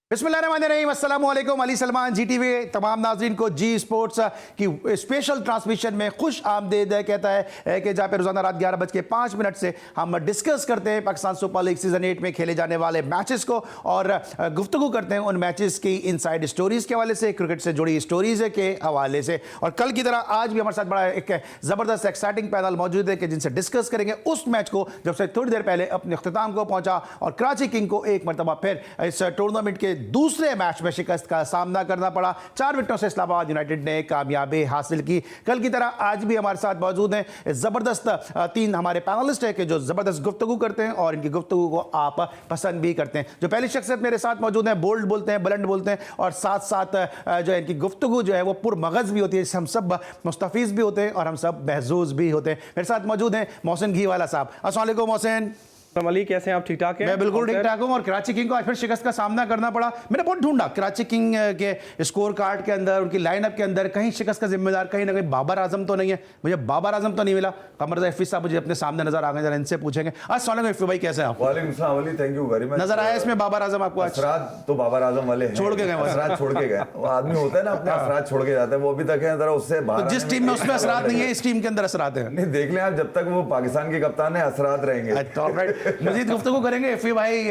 बिस्मिल्लाहिर्रहमानिर्रहीम, अस्सलामु अलैकुम। अली सलमान GTV तमाम नाज़रीन को जी स्पोर्ट्स की स्पेशल ट्रांसमिशन में खुश आमदीद कहता है कि जहाँ पे रोज़ाना रात 11:05 से हम डिस्कस करते हैं पाकिस्तान सुपर लीग सीज़न 8 में खेले जाने वाले मैचेस को और गुफ्तगू करते हैं उन मैचेस की इनसाइड स्टोरीज़ के हवाले से, क्रिकेट से जुड़ी स्टोरीज़ के हवाले से। और कल की तरह आज भी हमारे साथ बड़ा एक ज़बरदस्त एक्साइटिंग पैनल मौजूद है कि जिनसे डिस्कस करेंगे उस मैच को जब से थोड़ी देर पहले अपने अख्ताम को पहुँचा और कराची किंग को एक मरतबा फिर इस टूर्नामेंट के दूसरे मैच में शिकस्त का सामना करना पड़ा। 4 विकेटों से इस्लामाबाद यूनाइटेड ने कामयाबी हासिल की। कल की तरह आज भी हमारे साथ मौजूद हैं ज़बरदस्त 3 हमारे पैनलिस्ट हैं कि जो ज़बरदस्त गुफ्तगू करते हैं और इनकी गुफ्तगू को आप पसंद भी करते हैं। जो पहली शख्सियत मेरे साथ मौजूद हैं, बोल्ड बोलते हैं, बुलंद बोलते हैं और साथ साथ जो है इनकी गुफ्तगू जो है वो पुरमगज़ भी होती है, हम सब मुस्तफ़ीज़ भी होते हैं और हम सब महजूज भी होते हैं। मेरे साथ मौजूद हैं मोहसिन घीवाला साहब। अस्सलाम वालेकुम मोहसिन। अली, कैसे हैं आप? ठीक ठाक हैं? मैं बिल्कुल ठीक ठाक हूं। और कराची किंग को आज फिर शिकस्त का सामना करना पड़ा। मैंने बहुत ढूंढा कराची किंग के स्कोर कार्ड के अंदर, उनकी लाइनअप के अंदर कहीं शिकस्त का जिम्मेदार कहीं ना कहीं बाबर आजम तो नहीं है। मुझे बाबर आजम तो नहीं मिला। कमर हफीज साहब मुझे अपने सामने नजर आ गए, जरा इनसे पूछेंगे। अस्सलाम वालेकुम भाई, कैसे हैं आप? वालेकुम सलाम Ali, thank you very much. नजर आया इसमें बाबर आजम आपको? असरात तो बाबर आजम वाले छोड़ के गए, असरात छोड़ के गए। वो आदमी होता है ना अपने असरात छोड़ के जाता है, वो अभी तक है जरा उससे बाहर। जिस टीम में उसमें असरात नहीं है, इस टीम के अंदर असरात है। नहीं, देख लें आप, जब तक वो पाकिस्तान के कप्तान है असरात रहेंगे। मजीद गुफ्तगू करेंगे। इफ़ी भाई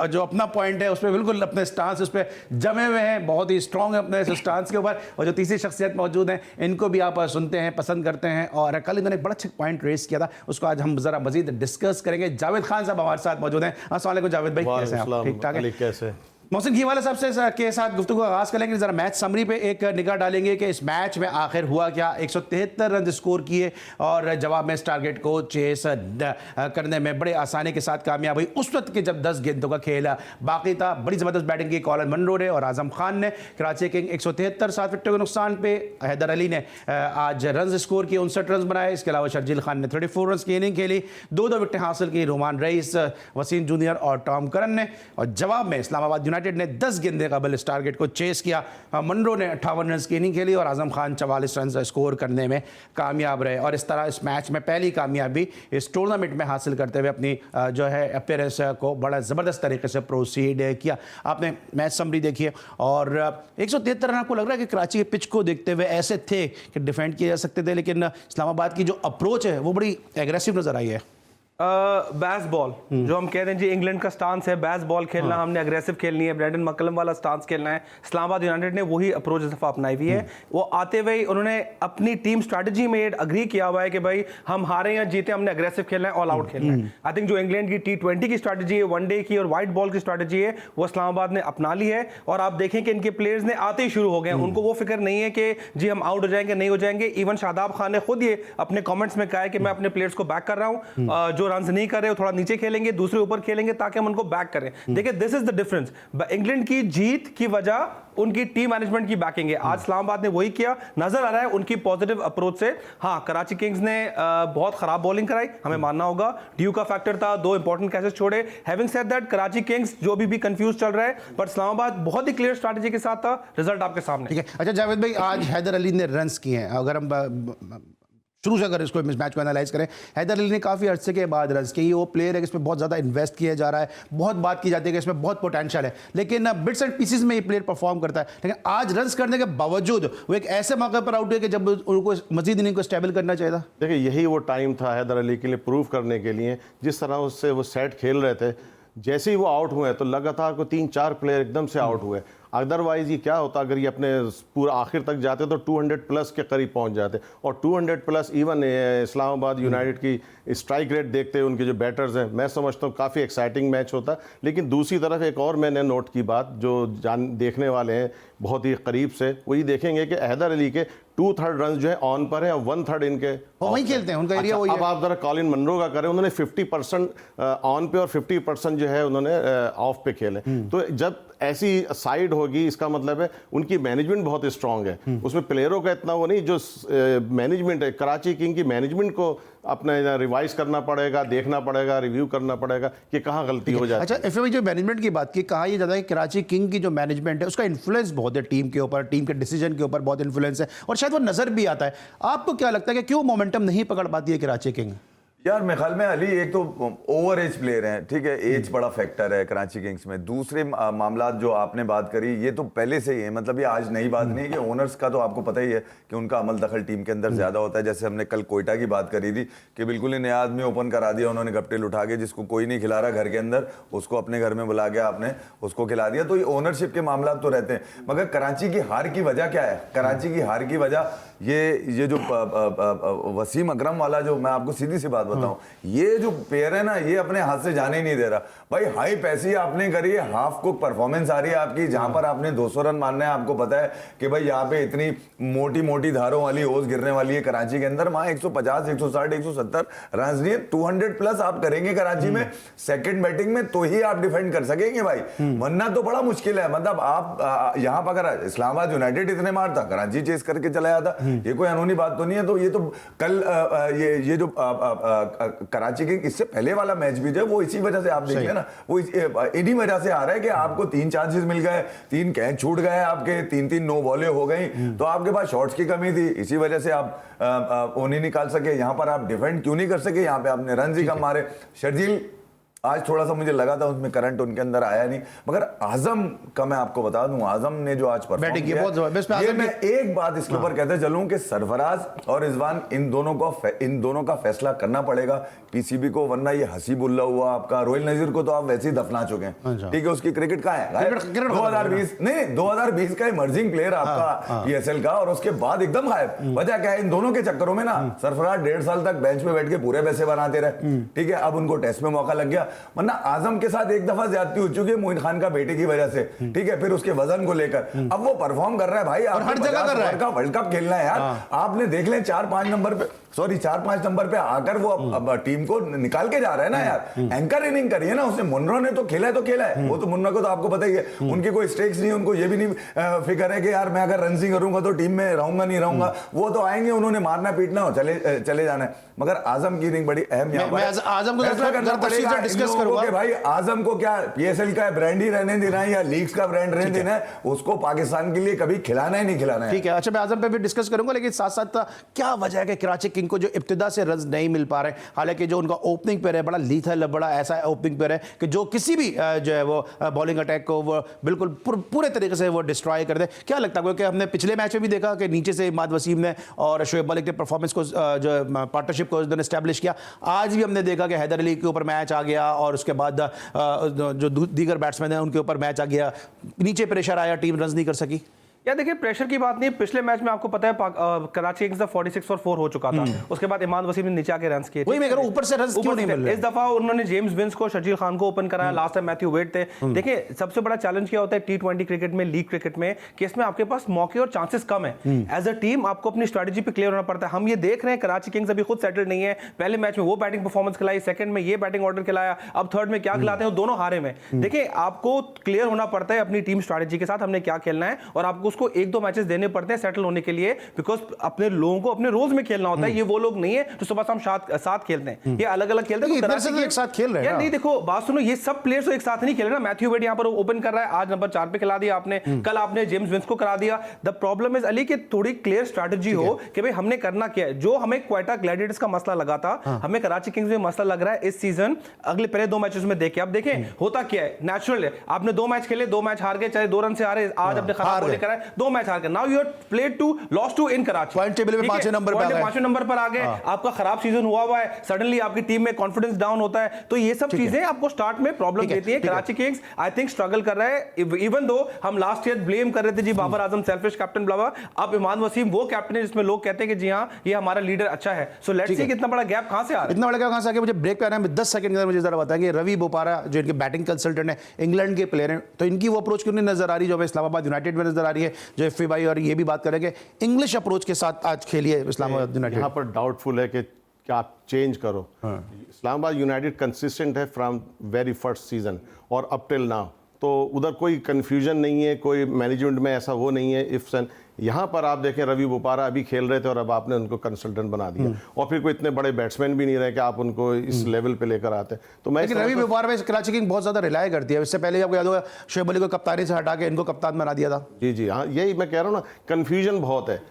जो अपना पॉइंट है उस पर बिल्कुल अपने स्टांस उस पर जमे हुए हैं, बहुत ही स्ट्रॉन्ग है अपने स्टांस के ऊपर। और जो तीसरी शख्सियत मौजूद हैं इनको भी आप सुनते हैं, पसंद करते हैं। और कल इन्होंने एक बड़ा अच्छा पॉइंट रेस किया था, उसको आज हम जरा मजीद डिस्कस करेंगे। जावेद खान साहब हमारे साथ मौजूद हैं। अस्सलाम वालेकुम जावेद भाई, कैसे हैं आप? ठीक ठाक है? कैसे? मोहसिन घीवाला साहब से के साथ गुफ्तगू आगाज़ करेंगे। ज़रा मैच समरी पे एक निगाह डालेंगे कि इस मैच में आखिर हुआ क्या। 173 रन स्कोर किए और जवाब में इस टारगेट को चेस करने में बड़े आसानी के साथ कामयाब हुई उस वक्त के जब 10 गेंदों का खेल बाकी था। बड़ी ज़बरदस्त बैटिंग की कॉलिन मनरो ने और आजम खान ने। कराची किंग 173 7 विकेटों के नुकसान पे। हैदर अली ने आज रन स्कोर किए, 59 रन बनाए। इसके अलावा शर्जील खान ने 34 रन की इनिंग खेली, 2 विकेटें हासिल की रोमान रईस, वसीम जूनियर और टॉम करन ने। और जवाब में इस्लामाबाद यूनाइटेड ने 10 गेंदे कबल इस टारगेट को चेस किया। मनरो ने 58 रन की इनिंग खेली और आजम खान 44 रन स्कोर करने में कामयाब रहे। और इस तरह इस मैच में पहली कामयाबी इस टूर्नामेंट में हासिल करते हुए अपनी जो है अपीयरेंस को बड़ा ज़बरदस्त तरीके से प्रोसीड किया। आपने मैच समरी देखी है और 173 रन आपको लग रहा है कि कराची के पिच को देखते हुए ऐसे थे कि डिफेंड किए जा सकते थे, लेकिन इस्लामाबाद की जो अप्रोच है वो बड़ी एग्रेसिव नजर आई है। बैस बॉल जो हम कहते हैं जी, इंग्लैंड का स्टांस है बैस बॉल खेलना। हमने अग्रेसिव खेलनी है, ब्रैंडन मक्कलम वाला स्टांस खेलना है। इस्लामाबाद यूनाइटेड ने वही अप्रोच इस दफा अपनाई हुई है। वो आते हुए उन्होंने अपनी टीम स्ट्रैटेजी में अग्री किया हुआ है कि भाई हम हारे या जीते, हमने अग्रेसिव खेलना है, ऑल आउट खेलना है। आई थिंक जो इंग्लैंड की T20 की स्ट्रैटेजी है, वनडे की और वाइट बॉल की स्ट्रैटेजी है, वो इस्लामाबाद ने अपना ली है। और आप देखें कि इनके प्लेयर्स ने आते ही शुरू हो गए, उनको वो फिक्र नहीं है कि जी हम आउट हो जाएंगे नहीं हो जाएंगे। इवन शादाब खान ने खुद ये अपने कमेंट्स में कहा है कि मैं अपने प्लेयर्स को बैक कर रहा हूँ, जो रन नहीं कर रहे थोड़ा नीचे खेलेंगे, दूसरे ऊपर खेलेंगे ताकि हम उनको बैक करें। देखिए, this is the difference. England की जीत की वजह उनकी टीम मैनेजमेंट की बैकिंग है। आज इस्लामाबाद ने वही किया, नजर आ रहा है उनकी पॉजिटिव अप्रोच से। हाँ, कराची किंग्स ने बहुत खराब बॉलिंग कराई, हमें मानना होगा। ड्यू का फैक्टर था, 2 इंपॉर्टेंट कैचेस छोड़े। Having said that, Karachi Kings जो भी कंफ्यूज चल रहा है, बट इस्लामाबाद बहुत ही क्लियर स्ट्रैटेजी के साथ था। रिजल्ट आपके सामने। ठीक है। अच्छा जावेद भाई, आज हैदर अली ने रन्स किए हैं। अगर हम शुरू से अगर इसको मैच को एनालाइज करें, हैदर अली ने काफ़ी अर्से के बाद रन्स किए। वो प्लेयर है इसमें बहुत ज़्यादा इन्वेस्ट किया जा रहा है, बहुत बात की जाती है कि इसमें बहुत पोटेंशियल है, लेकिन बिट्स एंड पीसेस में ये प्लेयर परफॉर्म करता है। लेकिन आज रन्स करने के बावजूद वो एक ऐसे मौके पर आउट हुए कि जब उनको मजीद इनिंग को स्टेबल करना चाहिए था। देखिए, यही वो टाइम था हैदर अली के लिए प्रूव करने के लिए। जिस तरह उससे वो सेट खेल रहे थे, जैसे ही वो आउट हुए तो लगातार को 3-4 प्लेयर एकदम से आउट हुए। अदरवाइज ये क्या होता, अगर ये अपने पूरा आखिर तक जाते तो 200 प्लस के करीब पहुंच जाते। और 200 प्लस इवन इस्लामाबाद यूनाइटेड की स्ट्राइक रेट देखते हैं, उनके जो बैटर्स हैं, मैं समझता हूँ काफ़ी एक्साइटिंग मैच होता। लेकिन दूसरी तरफ एक और मैंने नोट की बात, जो देखने वाले हैं बहुत ही करीब से, वही देखेंगे कि हैदर अली के 2/3 रन जो है ऑन पर है और 1/3 इनके वही खेलते हैं, उनका एरिया वही है। अब आप जरा कॉलिन मनरो का करें, उन्होंने 50% ऑन पे और 50% जो है उन्होंने ऑफ पे खेले। तो जब ऐसी साइड होगी, इसका मतलब है उनकी मैनेजमेंट बहुत स्ट्रांग है, उसमें प्लेयरों का इतना वो नहीं, जो मैनेजमेंट है कराची किंग की मैनेजमेंट को अपना रिवाइज करना पड़ेगा, देखना पड़ेगा, रिव्यू करना पड़ेगा कि कहाँ गलती हो जाए। अच्छा, एफए जो मैनेजमेंट की बात की, कहा यह जाता है कि कराची किंग की जो मैनेजमेंट है उसका इन्फ्लुएंस बहुत है टीम के ऊपर, टीम के डिसीजन के ऊपर बहुत इन्फ्लुएंस है और शायद वो नजर भी आता है। आपको क्या लगता है कि क्यों मोमेंटम नहीं पकड़ पाती है कराची किंग? यार मेरे ख्याल में अली, एक तो ओवर एज प्लेयर हैं, ठीक है, एज बड़ा फैक्टर है कराची किंग्स में। दूसरे मामला जो आपने बात करी, ये तो पहले से ही है, मतलब ये आज नई बात नहीं है कि ओनर्स का तो आपको पता ही है कि उनका अमल दखल टीम के अंदर ज्यादा होता है। जैसे हमने कल कोयटा की बात करी थी कि बिल्कुल ही नया आदमी ओपन करा दिया उन्होंने, गप्टेल उठा के, जिसको कोई नहीं खिला रहा घर के अंदर, उसको अपने घर में बुला के आपने उसको खिला दिया। तो ये ओनरशिप के मामला तो रहते हैं, मगर कराची की हार की वजह क्या है? कराची की हार की वजह ये जो वसीम अकरम वाला, जो मैं आपको सीधी सी बात बताऊं, ये जो पेयर है ना, ये अपने हाथ से जाने ही नहीं दे रहा भाई। हाई पैसी आपने करी है, हाफ कुक परफॉर्मेंस आ रही है आपकी, जहां पर आपने 200 रन मारना है। आपको पता है कि भाई यहाँ पे इतनी मोटी मोटी धारों वाली ओस गिरने वाली है कराची के अंदर, वहां 150, 160, 170 रन नहीं, 200 प्लस आप करेंगे कराची में सेकंड बैटिंग में, तो ही आप डिफेंड कर सकेंगे भाई, वरना तो बड़ा मुश्किल है। मतलब आप यहाँ पर अगर इस्लामाबाद यूनाइटेड इतने मारता, कराची चेस करके चला जाता, ये कोई अनूनी बात तो नहीं है। तो ये तो कल ये जो कराची के इससे पहले वाला मैच भी जो वो इसी वजह से आप देख लेना, वो इन्हीं वजह से आ रहा है कि आपको 3 चांसेस मिल गए, 3 कैच छूट गए आपके, 3-3 नो बॉलें हो गई, तो आपके पास शॉट्स की कमी थी, इसी वजह से आप वो नहीं निकाल सके। यहां पर आप डिफेंड क्यों नहीं कर सके? यहां पे आपने रन ही कम मारे। शर्जील आज थोड़ा सा मुझे लगा था उसमें करंट उनके अंदर आया नहीं, मगर आजम का मैं आपको बता दूं, आजम ने जो आज परफॉर्म किया, ये मैं एक बात इसके ऊपर कहते चलूं कि सरफराज और रिजवान, इन दोनों का फैसला करना पड़ेगा पीसीबी को, वरना ये हसीबुल्ला हुआ आपका, रोहिल नजीर को तो आप वैसे ही दफना चुके हैं, ठीक है, उसकी क्रिकेट कहाँ है? 2020 का इमर्जिंग प्लेयर आपका पीएसएल का, और उसके बाद एकदम गायब। वजह क्या है? इन दोनों के चक्करों में ना सरफराज 1.5 साल तक बेंच पे बैठ के पूरे पैसे बनाते रहे, ठीक है, अब उनको टेस्ट में मौका लग गया। वरना आजम के साथ एक दफा ज्यादती हो चुकी है मोइन खान का बेटे की वजह से, ठीक है, फिर उसके वजन को लेकर, अब वो परफॉर्म कर रहा है भाई, और हर जगह कर रहा है, वर्ल्ड कप खेलना है यार। आपने देख लें 4-5 नंबर पे आकर वो टीम को निकाल के जा रहा है ना यार, एंकर इनिंग करी है ना उसने। मुन्ना ने तो खेला है, वो तो मुन्ना को तो आपको पता ही है, उनकी कोई स्टेक्स नहीं, उनको ये भी नहीं फिक्र है कि यार मैं अगर रन करूंगा तो टीम में रहूंगा नहीं रहूंगा, वो तो आएंगे, उन्होंने मारना पीटना हो, चले जाना है। मगर आजम की इनिंग बड़ी अहम, आजम को डिस्कस करूंगा कि भाई आजम को क्या पीएसएल का ब्रांड ही रहने देना है या लीग्स का ब्रांड रहने देना है, उसको पाकिस्तान के लिए कभी खिलाना ही नहीं खिलाना है, ठीक है। अच्छा, मैं आजम पे भी डिस्कस करूंगा, लेकिन साथ साथ क्या वजह है कि कराची किंग को जो इब्तिदा से रन नहीं मिल पा रहे? हालांकि जो उनका ओपनिंग पेयर है बड़ा लीथल, बड़ा ऐसा ओपनिंग पेयर है कि जो किसी भी जो है वो बॉलिंग अटैक को वो बिल्कुल पूरे तरीके से वो डिस्ट्रॉय कर दे। क्या लगता है, क्योंकि हमने पिछले मैच में भी देखा कि नीचे से इमाद वसीम ने और शोएब मलिक ने परफॉर्मेंस को जो पार्टनरशिप को उन्होंने एस्टैब्लिश किया। आज भी हमने देखा कि हैदर अली के ऊपर मैच आ गया और उसके बाद जो दीगर बैट्समैन हैं उनके ऊपर मैच आ गया, नीचे प्रेशर आया, टीम रन नहीं कर सकी। यार देखिए, प्रेशर की बात नहीं, पिछले मैच में आपको पता है कराची किंग्स का 46 for 4 हो चुका था, उसके बाद इमाद वसीम ने नीचे आके रन किए, वही मैं कह रहा हूं, ऊपर से रन क्यों नहीं मिल रहे? इस दफा उन्होंने जेम्स विंस को, शर्जील खान को ओपन कराया, लास्ट टाइम मैथ्यू वेड थे। देखिए, सबसे बड़ा चैलेंज क्या होता है T20 क्रिकेट में, लीग क्रिकेट में, कि इसमें आपके पास मौके और चांसेस कम है। एज अ टीम आपको अपनी स्ट्रेटजी पे क्लियर होना पड़ता है। हम ये देख रहे हैं कराची किंग्स अभी खुद सेटल्ड नहीं है। पहले मैच में वो बैटिंग परफॉर्मेंस खिलाई, सेकंड में ये बैटिंग ऑर्डर खिलाया, अब थर्ड में क्या खिलाते हैं, दोनों हारे में। देखिए, आपको क्लियर होना पड़ता है अपनी टीम स्ट्रेटजी के साथ हमने क्या खेलना है, और आपको उसको 1-2 मैचेस देने पड़ते हैं सेटल होने के लिए, बिकॉज अपने लोगों को अपने रोज में खेलना होता है। ये वो लोग नहीं है जो सुबह शाम साथ खेलते हैं, ये अलग अलग खेलते हैं। तो एक साथ खेल रहे हैं नहीं, देखो बात सुनो, ये सब प्लेयर्स तो एक साथ नहीं खेल रहे ना। मैथ्यू वेड यहां पर ओपन कर रहा है, आज नंबर 4 पे खिला दिया आपने, कल आपने जेम्स विंस को करा दिया। द प्रॉब्लम इज अली कि थोड़ी क्लियर स्ट्रेटजी हो कि भाई हमने करना क्या है। जो हमें क्वेटा ग्लैडिएटर्स का मसला लगा था, हमें कराची किंग्स में मसला लग रहा है इस सीजन। अगले पहले 2 मैचेस में देखे, अब देखें होता क्या है, नेचुरल है, आपने 2 मैच खेले, 2 मैच हार गए, चाहे 2 रन से हारे, आज अपने खराब बॉलिंग कराए, 2 मैच हार गए, now you are played two lost two in Karachi, point table में 5वें नंबर पर आ गए, आपका खराब सीजन हुआ है, सडनली आपकी टीम में कॉन्फिडेंस डाउन होता है, तो ये सब चीजें आपको स्टार्ट में प्रॉब्लम देती है। Karachi Kings I think struggle कर रहा है, इवन दो हम लास्ट ईयर ब्लेम कर रहे थे जी बाबर आजम सेल्फिश कैप्टन ब्लावा, अब इमाद वसीम वो कैप्टन है जिसमें लोग कहते हैं कि जी हां ये हमारा लीडर अच्छा है। सो लेट्स सी कितना बड़ा गैप कहां से आ रहा है, इतना बड़ा गैप कहां से आ गया। मुझे ब्रेक पे आना है, 10 सेकंड के अंदर मुझे जरा बताएंगे, रवि बोपारा जो इनके बैटिंग कंसल्टेंट है, इंग्लैंड के प्लेयर हैं, तो इनकी वो अप्रोच क्यों नहीं नजर आ रही जो हमें इस्लामाबाद यूनाइटेड में नजर आ रही है, जो एफए भाई और ये भी बात करेंगे इंग्लिश अप्रोच के साथ आज खेलिए इस्लामाबाद यूनाइटेड। यहाँ पर डाउटफुल है कि आप चेंज करो। इस्लामाबाद यूनाइटेड कंसिस्टेंट है फ्रॉम वेरी फर्स्ट सीजन और अप टिल नाउ, तो उधर कोई कन्फ्यूजन नहीं है, कोई मैनेजमेंट में ऐसा वो नहीं है इफ्स एंड। यहाँ पर आप देखें रवि बोपारा अभी खेल रहे थे और अब आपने उनको कंसल्टेंट बना दिया, और फिर कोई इतने बड़े बैट्समैन भी नहीं रहे कि आप उनको इस लेवल पे लेकर आते। तो मैं लेकिन रवि बोपारा में कराची किंग बहुत ज्यादा रिलाय करती है। इससे पहले आपको याद होगा शोएब अली को कप्तानी से हटा के इनको कप्तान बना दिया था। जी जी हाँ, यही मैं कह रहा हूँ ना, कन्फ्यूजन बहुत है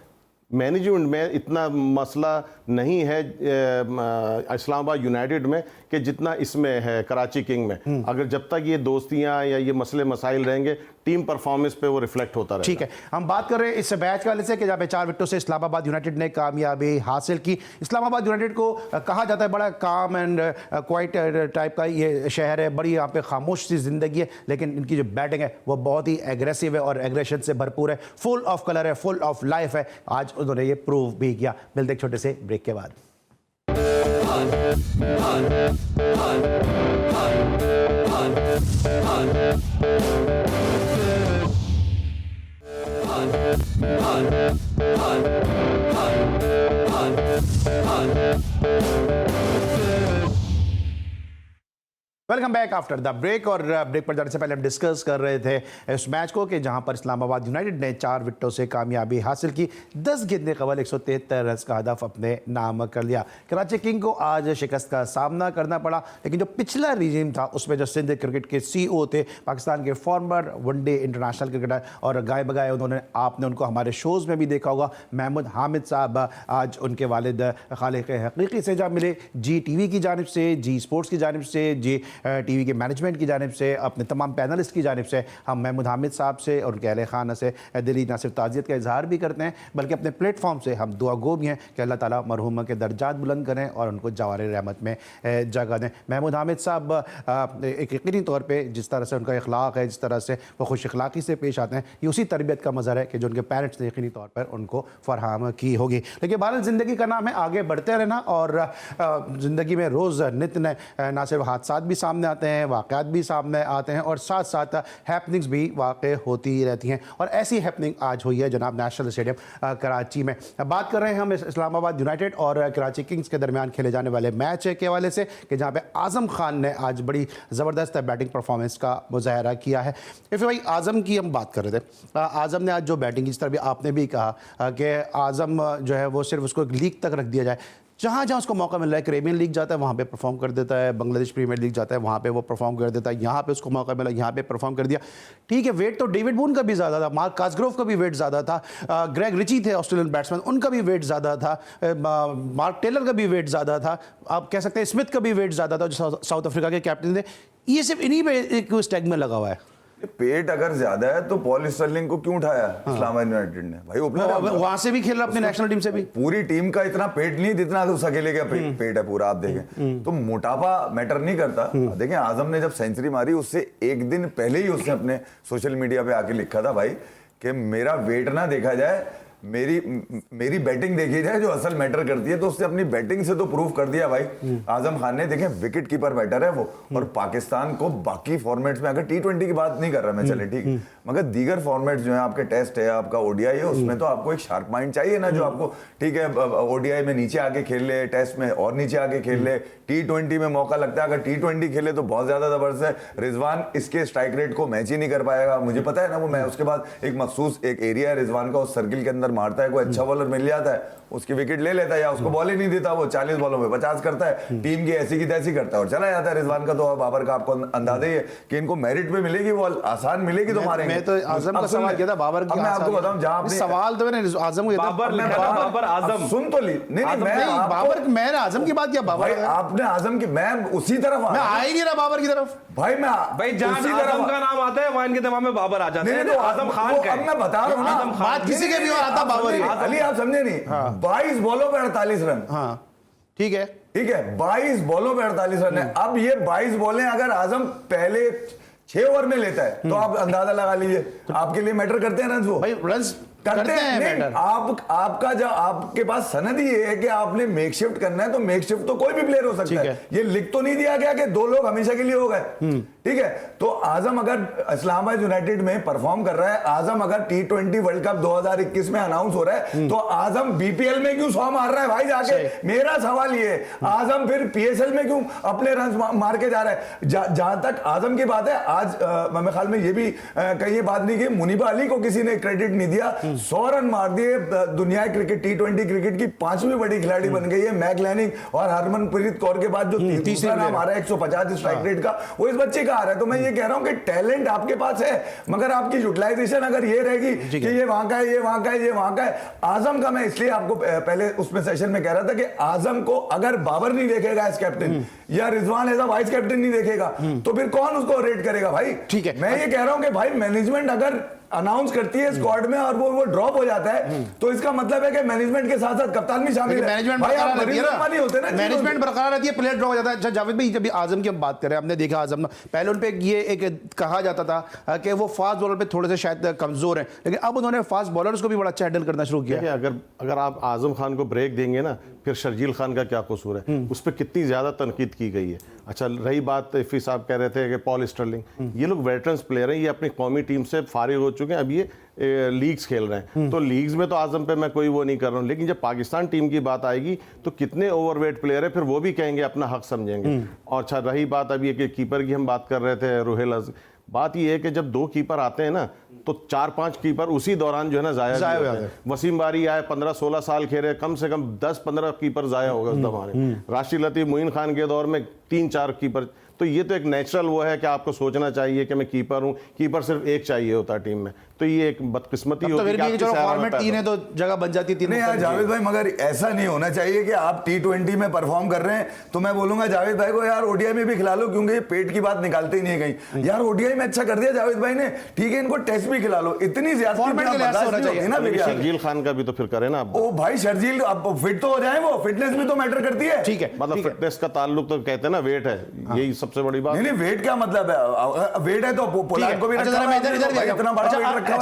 मैनेजमेंट में। इतना मसला नहीं है इस्लामाबाद यूनाइटेड में कि जितना इसमें है कराची किंग में। अगर जब तक ये दोस्तियां या ये मसले मसाइल रहेंगे, टीम परफॉर्मेंस पे वो रिफ्लेक्ट होता रहेगा। ठीक है, हम बात कर रहे हैं इस मैच वाले से कि जहाँ पे 4 विकेटों से इस्लामाबाद यूनाइटेड ने कामयाबी हासिल की। इस्लामाबाद यूनाइटेड को कहा जाता है बड़ा काम एंड क्वाइट टाइप का ये शहर है, बड़ी यहाँ पे खामोश सी जिंदगी है, लेकिन इनकी जो बैटिंग है वो बहुत ही एग्रेसिव है और एग्रेशन से भरपूर है, फुल ऑफ कलर है, फुल ऑफ लाइफ है। आज उन्होंने ये प्रूव भी किया। मिलते एक छोटे से ब्रेक के बाद। Welcome back after the break. और ब्रेक पर जाने से पहले हम डिस्कस कर रहे थे इस मैच को कि जहां पर इस्लामाबाद यूनाइटेड ने 4 विकेटों से कामयाबी हासिल की, 10 गेंदें कबल 173 रन का हदफ अपने नाम कर लिया। कराची किंग को आज शिकस्त का सामना करना पड़ा, लेकिन जो पिछला रिजीम था उसमें जो सिंध क्रिकेट के CEO थे, पाकिस्तान के फॉर्मर वनडे इंटरनेशनल क्रिकेटर और गाय बगाए उन्होंने, आपने उनको हमारे शोज़ में भी देखा होगा, महमूद हामिद साहब आज उनके वालिद खालिक हकीकी से जब मिले, GTV की जानिब से, G स्पोर्ट्स की जानिब से, जी TV के मैनेजमेंट की जानिब से, अपने तमाम पैनलिस्ट की जानिब से हम महमूद हामिद साहब से और उनके अहले खाना से दिली ना सिर्फ ताज़ियत का इजहार भी करते हैं, बल्कि अपने प्लेटफॉर्म से हम दुआ गो भी हैं कि अल्लाह ताला मरहूमा के दर्जात बुलंद करें और उनको जवार रहमत में जगह दें। महमूद हामिद साहब एक यकीनी तौर पर जिस तरह से उनका अखलाक है, जिस तरह से वो खुश अखलाक़ी से पेश आते हैं, ये उसी तरबियत का मज़हर है कि जो उनके पेरेंट्स ने यकीनी तौर पर उनको फराहम की होगी। लेकिन बहरहाल ज़िंदगी का नाम है आगे बढ़ते रहना, और ज़िंदगी में रोज़ नित नए ना सिर्फ हादसात भी सामने आते हैं, वाक़यात भी सामने आते हैं, और साथ साथ हैपनिंग्स भी वाक़ होती रहती हैं, और ऐसी हैपनिंग आज हुई है जनाब नेशनल स्टेडियम कराची में। बात कर रहे हैं हम इस्लामाबाद यूनाइटेड और कराची किंग्स के दरमियान खेले जाने वाले मैच के हवाले से कि जहाँ पे आज़म खान ने आज बड़ी ज़बरदस्त बैटिंग परफॉर्मेंस का मुजाहरा किया है। इफ़ भाई आज़म की हम बात कर रहे थे, आज़म ने आज जो बैटिंग की, जिस तरह भी आपने भी कहा कि आज़म जो है वो सिर्फ उसको एक लीग तक रख दिया जाए, जहाँ जहाँ उसको मौका मिल रहा है, कैरेबियन लीग जाता है वहाँ पे परफॉर्म कर देता है, बांग्लादेश प्रीमियर लीग जाता है वहाँ पे वो परफॉर्म कर देता है, यहाँ पे उसको मौका मिला यहाँ पे परफॉर्म कर दिया। ठीक है, वेट तो डेविड बून का भी ज़्यादा था, मार्क कास्ग्रोव का भी वेट ज़्यादा था, ग्रेग रिची थे ऑस्ट्रेलियन बैट्समैन, उनका भी वेट ज़्यादा था, मार्क टेलर का भी वेट ज़्यादा था, आप कह सकते हैं स्मिथ का भी वेट ज़्यादा था जो साउथ अफ्रीका के कैप्टन थे। ये सिर्फ इन्हीं पे एक स्टैग में लगा हुआ है। पेट अगर ज्यादा है तो पॉल स्टर्लिंग को क्यों उठाया इस्लामाबाद यूनाइटेड ने? भाई ओपनर वहां से भी खेल रहा अपनी नेशनल टीम से भी। पूरी टीम का इतना पेट नहीं जितना उस अकेले का पेट है पूरा। आप देखें तो मोटापा मैटर नहीं करता। देखें आजम ने जब सेंचुरी मारी उससे एक दिन पहले ही उसने अपने सोशल मीडिया पे आके लिखा था भाई कि मेरा वेट ना देखा जाए, मेरी बैटिंग देखी जाए जो असल मैटर करती है। तो उसने अपनी बैटिंग से तो प्रूव कर दिया भाई आजम खान ने। देखें विकेट कीपर बैटर है वो, और पाकिस्तान को बाकी फॉर्मेट्स में, अगर T20 की बात नहीं कर रहा मैं, चले ठीक, मगर दीगर फॉर्मेट्स जो है, आपके टेस्ट है, आपका ODI है, उसमें तो आपको एक शार्प माइंड चाहिए ना, जो आपको ठीक है ODI में नीचे आके खेल ले, टेस्ट में और नीचे आके खेल ले, T20 में मौका लगता है। अगर T20 खेले तो बहुत ज्यादा जबरदस्त है। रिजवान इसके स्ट्राइक रेट को मैच ही नहीं कर पाएगा, मुझे पता है ना वो। मैं उसके बाद एक मखसूस एक एरिया है रिजवान का, उस सर्किल के अंदर मारता है, कोई अच्छा बॉलर मिल जाता है उसकी विकेट ले लेता है, या उसको बॉल ही नहीं देता, वो 40 बॉलों में 50 करता है, टीम की ऐसी की तैसी करता है और चला जाता है। रिजवान का तो बाबर का आपको अंदाजा ही है कि इनको मेरिट पे मिलेगी, बॉल आसान मिलेगी तो मारेंगे। मैं तो आजम का सवाल किया था, बाबर की। मैं आपको बताऊं जहां सवाल तो मैंने आजम को बाबर आजम सुन तो ली नहीं बाबर, मैंने आजम की बात किया। बाबर आपने आजम की, मैं उसी तरफ मैं आ ही नहीं रहा बाबर की तरफ भाई। मैं भाई जहां आजम का नाम आता है वहां इनके दिमाग में बाबर आ जाता है। आजम खान का मैं बता रहा हूं ना, बात किसी के भी और आता बाबर। अली आप समझे नहीं, 22 बॉलों पे 48 रन। हाँ ठीक है, ठीक है, 22 बॉलों पे 48 रन है। अब ये 22 बॉलें अगर आजम पहले 6 ओवर में लेता है तो आप अंदाजा लगा लीजिए आपके लिए मैटर करते हैं रन वो। भाई रन्स करते हैं नहीं, better। आपका जो आपके पास सनद ही है कि आपने मेक शिफ्ट करना है, तो मेक शिफ्ट तो कोई भी प्लेयर हो सकता है। ये लिख तो नहीं दिया गया कि 2 लोग हमेशा के लिए हो गए, ठीक है। तो आजम अगर इस्लामाबाद यूनाइटेड में परफॉर्म कर रहा है, आजम अगर T20 वर्ल्ड कप 2021 में अनाउंस हो रहा है, तो आजम बीपीएल में क्यों 100 मार रहा है भाई जाके? मेरा सवाल ये है, आजम फिर पीएसएल में क्यों अपने रन मार के जा रहा है? जहां तक आजम की बात है, आज मेरे ख्याल में ये भी कहीं ये बात नहीं की, मुनीबा अली को किसी ने क्रेडिट नहीं दिया, 100 रन मार दिए। दुनिया क्रिकेट T20 क्रिकेट की 5वीं बड़ी खिलाड़ी बन गई है। मैक लैनिंग और हरमनप्रीत कौर के बाद जो तीसरा नाम आ रहा है 150 स्ट्राइक रेट का, वो इस बच्चे का आ रहा है। तो मैं ये कह रहा हूं कि टैलेंट आपके पास है, मगर आपकी यूटिलाइजेशन अगर ये रहेगी कि ये वहां का है, ये वहां का है, ये वहां का है। आजम का मैं इसलिए आपको पहले उसमें सेशन में कह रहा था कि आजम को अगर बाबर नहीं देखेगा एज कैप्टन या रिजवान एज वाइस कैप्टन नहीं देखेगा, तो फिर कौन उसको रेट करेगा भाई? ठीक है। मैं ये कह रहा हूं कि भाई मैनेजमेंट अगर अनाउंस करती है स्क्वाड में और वो ड्रॉप हो जाता है, तो इसका मतलब है कि मैनेजमेंट के साथ साथ कप्तान भी शामिल है। मैनेजमेंट भाई आप बरकरार रहती है ना, मरीज होते ना, मैनेजमेंट बरकरार रहती है, प्लेयर ड्रॉप हो जाता है। अच्छा जावेद भाई, जब आजम की हम बात करें, हमने देखा आजम पहले उन पे ये एक कहा जाता था कि वो फास्ट बॉलर पे थोड़े से शायद कमजोर हैं, लेकिन अब उन्होंने फास्ट बॉलर्स को भी बड़ा अच्छा हैंडल करना शुरू किया। अगर आप आजम खान को ब्रेक देंगे ना, फिर शर्जील खान का क्या कसूर है? उस पर कितनी ज्यादा तनकीद की गई है। अच्छा, रही बात इफ़ी साहब कह रहे थे कि पॉल स्टर्लिंग, ये लोग वेटरन्स प्लेयर हैं, ये अपनी कौमी टीम से फारिग हो चुके हैं, अब ये लीग्स खेल रहे हैं। तो लीग्स में तो आजम पे मैं कोई वो नहीं कर रहा हूँ, लेकिन जब पाकिस्तान टीम की बात आएगी तो कितने ओवरवेट प्लेयर है, फिर वो भी कहेंगे, अपना हक समझेंगे। और अच्छा, रही बात अभी एक कीपर की हम बात कर रहे थे, रुहेल अज़, बात यह है कि जब 2 कीपर आते हैं ना, तो 4-5 कीपर उसी दौरान जो है ना जाया हो जाते हैं। वसीम बारी आए, 15-16 साल खेले, कम से कम 10-15 कीपर जाया होगा उस दौरान। राशिद लतीफ, मोइन खान के दौर में 3-4 कीपर। तो ये तो एक नेचुरल वो है कि आपको सोचना चाहिए कि मैं कीपर हूं, कीपर सिर्फ एक चाहिए होता है टीम में, तो ये एक बदकिस्मती होती है कि फॉर्मेट 3 है तो जगह बन जाती है। नहीं यार जावेद भाई, मगर ऐसा नहीं होना चाहिए कि आप T20 में परफॉर्म कर रहे हैं तो मैं बोलूंगा जावेद भाई को यार ओडीआई में भी खिला लो, क्योंकि ये पेट की बात निकालते ही नहीं है कहीं। यार ओडीआई में अच्छा कर दिया जावेद भाई ने, ठीक है, इनको टेस्ट भी खिला लो, इतनी ज्यादा शर्जील खान का भी तो फिर करे ना। ओ भाई शर्जील अब फिट तो हो जाए, वो फिटनेस भी तो मैटर करती है। ठीक है, मतलब फिटनेस का ताल्लुक तो कहते हैं ना वेट है, यही सबसे बड़ी बात। नहीं वेट क्या मतलब है? वेट है तो पोलार्ड को भी रखा है, इतना बड़ा वेट रखा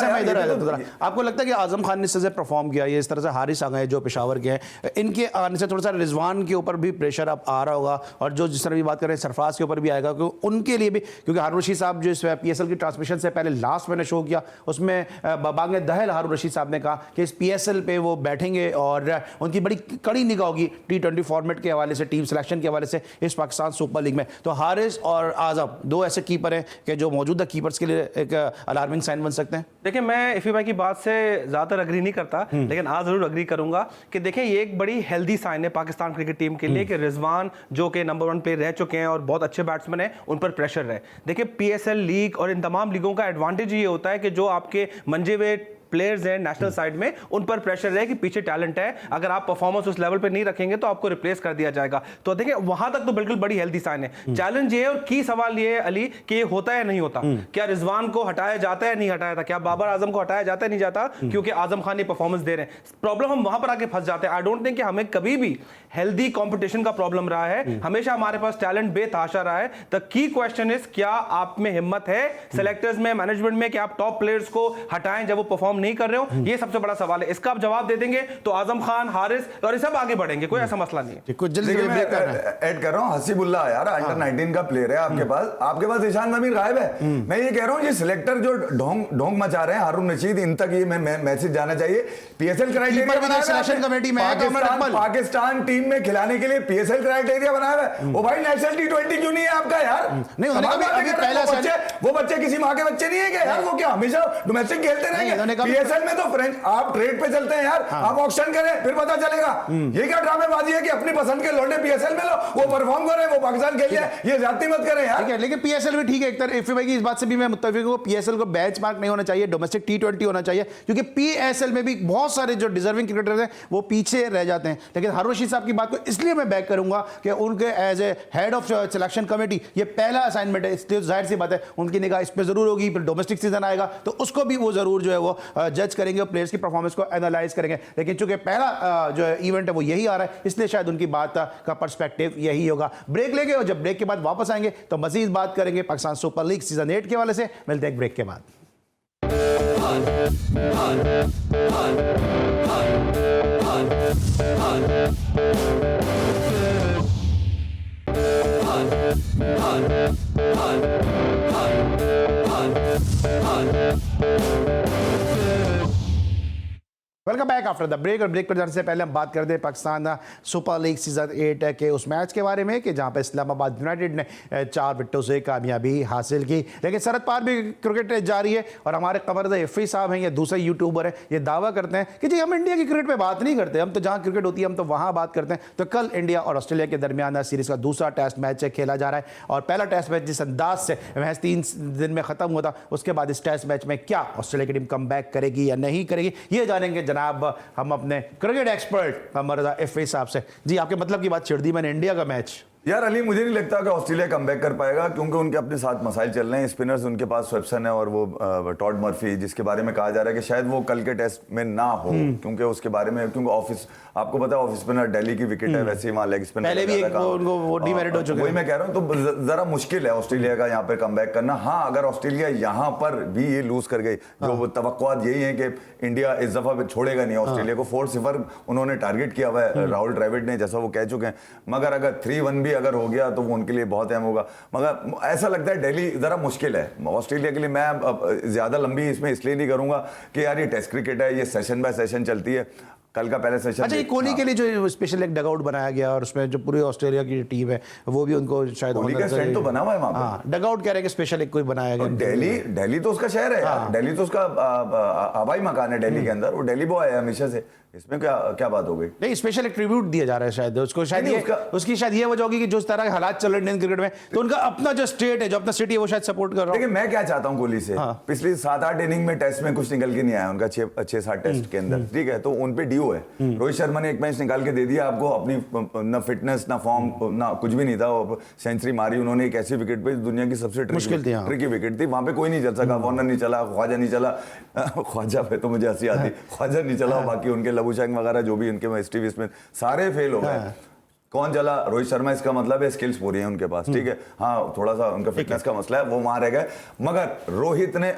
हुआ है। आपको लगता है कि आजम खान ने इस तरह से परफॉर्म किया, ये इस तरह से हारिस आ गए जो पेशावर के हैं, इनके आने से थोड़ा सा रिजवान के ऊपर भी प्रेशर अब आ रहा होगा, और जो जिस तरह भी बात करें सरफराज के ऊपर भी आएगा, क्योंकि उनके लिए भी, क्योंकि हारून रशीद साहब जो इस पीएसएल की ट्रांसमिशन से पहले लास्ट मैंने शो किया, उसमें बांगे दहल हारून रशीद साहब ने कहा कि इस पीएसएल पे वो बैठेंगे और उनकी बड़ी कड़ी निगाह होगी T20 फॉर्मेट के हवाले से, टीम सिलेक्शन के हवाले से इस पाकिस्तान सुपर लीग में। तो हारिस और आजम 2 ऐसे कीपर हैं कि जो मौजूदा कीपर्स के लिए एक अलार्मिंग साइन बन सकते हैं। देखिए, मैं इफ़ी भाई की बात से ज़्यादातर अग्री नहीं करता, लेकिन आज ज़रूर अग्री करूंगा कि देखिए ये एक बड़ी हेल्दी साइन है पाकिस्तान क्रिकेट टीम के लिए कि रिजवान जो कि नंबर 1 प्लेयर रह चुके हैं और बहुत अच्छे बैट्समैन हैं, उन पर प्रेशर है। देखिए पीएसएल लीग और इन तमाम लीगों का एडवांटेज ये होता है कि जो आपके मंजे हुए प्लेयर्स हैं नेशनल साइड में, उन पर प्रेशर है कि पीछे टैलेंट है, अगर आप परफॉर्मेंस उस लेवल पे नहीं रखेंगे तो आपको रिप्लेस कर दिया जाएगा। तो देखिए वहां तक तो बिल्कुल बड़ी हेल्दी साइन है। चैलेंज ये है और की सवाल ये है अली कि ये होता है नहीं होता, क्या रिजवान को हटाया जाता है नहीं हटाया था, क्या बाबर आजम को हटाया जाता है नहीं जाता, क्योंकि आजम खान ये परफॉर्मेंस दे रहे हैं। प्रॉब्लम हम वहां पर आके फंस जाते हैं। आई डोंट थिंक कि हमें कभी भी हेल्दी कंपटीशन का प्रॉब्लम रहा है, हमेशा हमारे पास टैलेंट बेतहाशा रहा है। द की क्वेश्चन इज, क्या आप में हिम्मत है सेलेक्टर्स में, मैनेजमेंट में, कि आप टॉप प्लेयर्स को हटाएं जब वो परफॉर्म नहीं कर रहे हो? ये सबसे बड़ा सवाल है। इसका आप जवाब दे देंगे तो आजम खान, हारिस और ये सब आगे बढ़ेंगे, कोई ऐसा मसला नहीं है। कुछ जल्दी ऐड कर रहा हूं, हसीबुल्लाह यार अंडर 19 का प्लेयर है आपके पास ईशान नबील गायब है। मैं ये कह रहा हूं, ये सिलेक्टर जो ढोंग मचा रहे हैं, हारून रशीद, इन तक ये मैसेज जाना चाहिए। पीएसएल क्राइटेरिया सिलेक्शन कमेटी में पाकिस्तान टीम में खिलाने के लिए पीएसएल क्राइटेरिया बनाया है। वो भाई नेशनल T20 क्यों नहीं है आपका यार? नहीं, वो बच्चे किसी माँ के बच्चे नहीं है क्या यार? वो क्या हमेशा डोमेस्टिक खेलते रहेंगे? पीएसएल में तो आप ट्रेड पे चलते हैं यार, आप ऑक्शन करें फिर पता चलेगा। ये क्या ड्रामेबाजी है कि अपनी पसंद के लौंडे पीएसएल में लो, वो परफॉर्म करें, वो पाकिस्तान खेल जाए, ये ज्यादती मत करें यार। ठीक है, लेकिन पीएसएल भी ठीक है एक तरह, इफ़ी भाई की इस बात से भी मैं मुत्तफिक हूं। पीएसएल को बेंचमार्क नहीं होना चाहिए, डोमेस्टिक T20 होना चाहिए, क्योंकि पीएसएल में भी बहुत सारे जो डिजर्विंग क्रिकेटर्स हैं वो पीछे रह जाते हैं। लेकिन हारून रशीद साहब की बात को इसलिए मैं बैक करूंगा कि उनके as a head of selection committee ये पहला असाइनमेंट है, इसलिए जाहिर सी बात है उनकी निगाह इस पर जरूर होगी। फिर डोमेस्टिक सीजन आएगा तो उसको भी वो जरूर जो है वो जज करेंगे और प्लेयर्स की परफॉर्मेंस को एनालाइज करेंगे। लेकिन चूंकि पहला जो इवेंट है वो यही आ रहा है, इसलिए शायद उनकी बात का पर्सपेक्टिव यही होगा। ब्रेक लेंगे और जब ब्रेक के बाद वापस आएंगे तो मजीद बात करेंगे पाकिस्तान सुपर लीग सीजन 8 के हवाले से। मिलते हैं ब्रेक के बाद। Welcome back after the break. और ब्रेक पर जाने से पहले हम बात करते हैं पाकिस्तान सुपर लीग सीजन 8 के उस मैच के बारे में कि जहां पर इस्लामाबाद यूनाइटेड ने 4 विकेटों से कामयाबी हासिल की। लेकिन सरहद पार भी क्रिकेट जारी है और हमारे कमर इफ़ी साहब हैं, ये दूसरे यूट्यूबर हैं, ये दावा करते हैं कि जी हम इंडिया की क्रिकेट पे बात नहीं करते, हम तो जहां क्रिकेट होती है हम तो वहां बात करते हैं। तो कल इंडिया और ऑस्ट्रेलिया के दरमियान सीरीज का दूसरा टेस्ट मैच खेला जा रहा है और पहला टेस्ट मैच जिस अंदाज से महज 3 दिन में खत्म हुआ था, उसके बाद इस टेस्ट मैच में क्या ऑस्ट्रेलिया की टीम कम बैक करेगी या नहीं करेगी, ये जानेंगे जनाब हम अपने क्रिकेट एक्सपर्ट मरजा इफ़ी साहब से। जी आपके मतलब की बात छेड़ दी मैंने, इंडिया का मैच। यार अली, मुझे नहीं लगता कि ऑस्ट्रेलिया कमबैक कर पाएगा, क्योंकि उनके अपने साथ मसाइल चल रहे हैं। स्पिनर्स उनके पास स्वेप्सन है और वो टॉड मर्फी, जिसके बारे में कहा जा रहा है कि शायद वो कल के टेस्ट में ना हो, क्योंकि उसके बारे में, क्योंकि ऑफिस आपको पता है ऑफ स्पिनर दिल्ली की विकेट है, वैसे ही वहां लेग स्पिनर पहले भी एक वो डीमेरिट हो चुके हैं। वही मैं कह रहा हूं, तो जरा मुश्किल है ऑस्ट्रेलिया का यहाँ पे कमबैक करना। हाँ, अगर ऑस्ट्रेलिया यहाँ पर भी ये लूज कर गई, जो तवक्कुआत यही है कि इंडिया इस दफा छोड़ेगा नहीं ऑस्ट्रेलिया को, 4-0 उन्होंने टारगेट किया हुआ है राहुल द्रविड़ ने, जैसा वो कह चुके हैं। मगर अगर 3-1 भी अगर हो गया तो वो उनके लिए बहुत अहम होगा। मगर ऐसा लगता है दिल्ली जरा मुश्किल है ऑस्ट्रेलिया के लिए। मैं ज्यादा लंबी इसमें इसलिए नहीं करूंगा कि यार ये टेस्ट क्रिकेट है, ये सेशन बाय सेशन चलती है। कल का पहले सेशन, अच्छा, ये कोहली के लिए जो स्पेशल एक डगआउट बनाया गया और उसमें जो पूरी ऑस्ट्रेलिया की टीम है वो भी उनको शायद कोहली का स्टैंड तो बना हुआ है वहां पे। हाँ, डगआउट कह रहे हैं कि स्पेशल एक कोई बनाया गया। दिल्ली तो उसका शहर है यार, दिल्ली तो उसका आबाई मकान है दिल्ली के अंदर, वो दिल्ली बॉय है हमेशा से। इसमें क्या बात हो गई? नहीं, स्पेशल एक ट्रिब्यूट दिया जा रहा है शायद उसको, शायद उसकी शायद ये वजह होगी कि जो तरह के हालात चल रहे हैं इंडियन क्रिकेट में, तो उनका अपना जो स्टेट है, जो अपना सिटी है, वो शायद सपोर्ट कर रहा है। देखिए मैं क्या चाहता हूं कोहली से, पिछली 7-8 इनिंग में टेस्ट में कुछ निकल के नहीं आया उनका, 6-7 टेस्ट के अंदर, ठीक है, तो उन पे ड्यू है। रोहित शर्मा ने एक मैच निकाल के दे दिया आपको, अपनी ना फिटनेस ना फॉर्म ना कुछ भी नहीं था, सेंचुरी मारी उन्होंने एक ऐसी विकेट पे, दुनिया की सबसे ट्रिकी विकेट थी, वहां पे कोई नहीं चल सका, वार्नर नहीं चला, ख्वाजा नहीं चला, ख्वाजा पे तो मुझे हंसी आती, ख्वाजा नहीं चला, बाकी उनके लबुशेख वगैरह जो भी इनके स्टीव स्मिथ सारे फेल हो गए। कौन चला? रोहित शर्मा। इसका मतलब है स्किल्स पूरी है उनके पास, ठीक है। हाँ, थोड़ा सा उनका फिटनेस का मसला है, वो वहां रह गए। मगर रोहित ने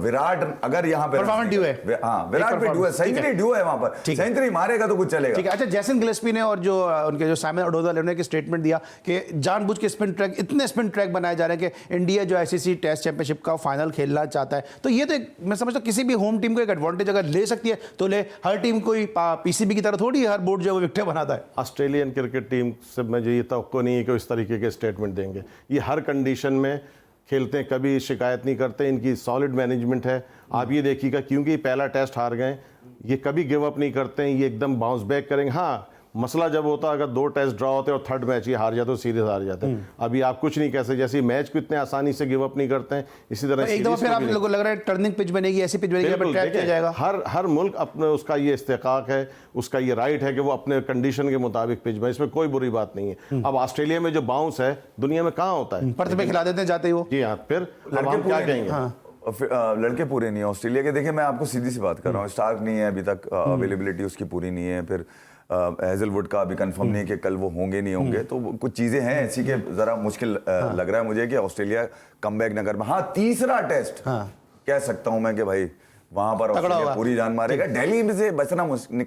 विराट अगर यहाँ पे परफॉर्मेंस ड्यू है, हाँ विराट पे ड्यू है, सेंचुरी ड्यू है वहां पर, सेंचुरी मारेगा तो कुछ चलेगा, ठीक है। अच्छा, जैसन गिलेस्पी ने और जो उनके जो साइमन अडोदल ने एक स्टेटमेंट दिया कि जानबूझ के स्पिन ट्रैक, इतने स्पिन ट्रैक बनाए जा रहे हैं कि इंडिया जो आईसीसी टेस्ट चैंपियनशिप का फाइनल खेलना चाहता है। तो ये तो मैं समझता हूँ किसी भी होम टीम को एक एडवांटेज अगर ले सकती है तो ले। हर टीम कोई पीसीबी की तरह थोड़ी हर बोर्ड जो है वो विकेट बनाता है। ऑस्ट्रेलियन क्रिकेट टीम से जो ये तवक्को नहीं है कि इस तरीके के स्टेटमेंट देंगे। ये हर कंडीशन में खेलते हैं, कभी शिकायत नहीं करते, इनकी सॉलिड मैनेजमेंट है। आप ये देखिएगा, क्योंकि पहला टेस्ट हार गए, ये कभी गिव अप नहीं करते हैं, ये एकदम बाउंस बैक करेंगे। हाँ, मसला जब होता है अगर 2 टेस्ट ड्रॉ होते हैं और 3rd मैच ये हार जाते हो, सीरीज हार जाते हैं। अभी आप कुछ नहीं कह सकते, जैसे मैच को इतने आसानी से गिव अप नहीं करते हैं, इसी तरह एक दफा फिर आप लोगों को लग रहा है टर्निंग पिच बनेगी, ऐसी पिच बनेगी पर ट्रैक किया जाएगा। हर मुल्क अपने उसका ये इस्तेकाक है, उसका ये राइट है कि वो अपने कंडीशन के मुताबिक पिच बने, इसमें कोई बुरी बात नहीं है। अब ऑस्ट्रेलिया में जो बाउंस है दुनिया में कहाँ होता है, पर्थ पे खिला देते हैं जाते ही वो। जी हाँ, फिर हम क्या कहेंगे? लड़के पूरे नहीं है ऑस्ट्रेलिया के। देखिए मैं आपको सीधी सी बात कर रहा हूँ, स्टार्क नहीं है अभी तक, अवेलेबिलिटी उसकी पूरी नहीं है, फिर हेजलवुड का अभी कंफर्म नहीं है कि कल वो होंगे नहीं होंगे, तो कुछ चीजें हैं ऐसी कि जरा मुश्किल लग रहा है मुझे कि ऑस्ट्रेलिया कमबैक न कर पाए। हाँ, तीसरा टेस्ट कह सकता हूं मैं कि भाई वहां पर ऑस्ट्रेलिया पूरी जान मारेगा। दिल्ली में से बचना मुश्किल